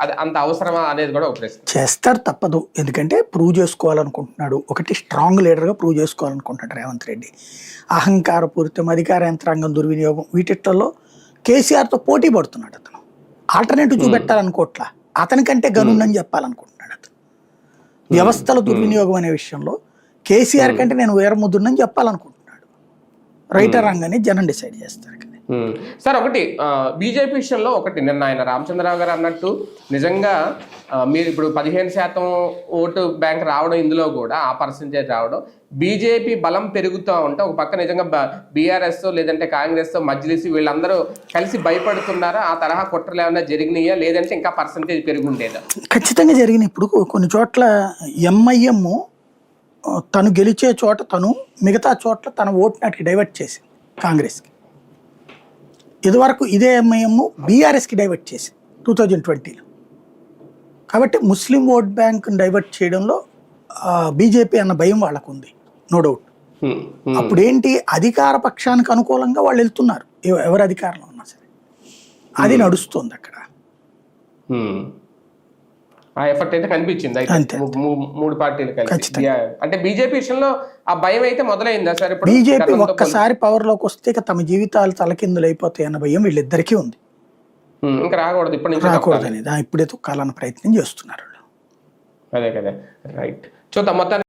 అది అంత అవసరమా అనేది కూడా ఒక ప్రశ్న. చేస్తారు, తప్పదు. ఎందుకంటే ప్రూవ్ చేసుకోవాలనుకుంటున్నాడు. ఒకటి స్ట్రాంగ్ లీడర్గా ప్రూవ్ చేసుకోవాలనుకుంటున్నాడు రేవంత్ రెడ్డి. అహంకారపూరితం, అధికార యంత్రాంగం దుర్వినియోగం, వీటిల్లో కేసీఆర్తో పోటీ పడుతున్నాడు అతను. ఆల్టర్నేటివ్ చూపెట్టాలనుకోవట్లా, అతనికంటే గనుందని చెప్పాలనుకుంటున్నాడు అతను. వ్యవస్థల దుర్వినియోగం అనే విషయంలో కేసీఆర్ కంటే నేను వేరముద్దునని చెప్పాలనుకుంటున్నాడు. రైటర్ రంగాన్ని జనం డిసైడ్ చేస్తారు. సార్, ఒకటి బీజేపీ విషయంలో ఒకటి నిన్న ఆయన రామచంద్రరావు గారు అన్నట్టు నిజంగా మీరు ఇప్పుడు 15% ఓటు బ్యాంక్ రావడం, ఇందులో కూడా ఆ పర్సెంటేజ్ రావడం, బీజేపీ బలం పెరుగుతూ ఉంటే ఒక పక్క నిజంగా బీఆర్ఎస్ లేదంటే కాంగ్రెస్ మజ్లిస్ వీళ్ళందరూ కలిసి భయపడుతున్నారా? ఆ తరహా కుట్రలు ఏమైనా జరిగినాయా, లేదంటే ఇంకా పర్సెంటేజ్ పెరుగుండేదా? ఖచ్చితంగా జరిగినాయి. ఇప్పుడు కొన్ని చోట్ల ఎంఐఎం తను గెలిచే చోట తను మిగతా చోట్ల తన ఓటు నాటికి డైవర్ట్ చేసింది కాంగ్రెస్కి. ఇదివరకు ఇదే ఎంఐఎం బీఆర్ఎస్కి డైవర్ట్ చేసింది 2020లో. కాబట్టి ముస్లిం ఓట్ బ్యాంక్ని డైవర్ట్ చేయడంలో బీజేపీ అన్న భయం వాళ్ళకు ఉంది, నో డౌట్. అప్పుడేంటి, అధికార పక్షానికి అనుకూలంగా వాళ్ళు వెళ్తున్నారు, ఎవరు అధికారంలో ఉన్నా సరే. అది నడుస్తుంది అక్కడ. ఆ ఎఫర్ట్ అయితే కనిపించింది అయితే మూడు పార్టీలు కలిసి. అంటే బీజేపీ విషయంలో ఆ భయం అయితే మొదలైందా సార్? ఇప్పుడు బీజేపీ ఒక్కసారి పవర్లోకి వస్తే ఇక తమ జీవితాలు తలకిందులు అయిపోతాయి అన్న భయం వీళ్ళిద్దరికీ ఉంది. ఇంకా రాకూడదు, ఇప్పటి నుంచి రాకూడదు అనేది ఇప్పుడే తొక్కాలన్న ప్రయత్నం చేస్తున్నారు. అదే కదా, రైట్. చూద్దాం మొత్తాన్ని.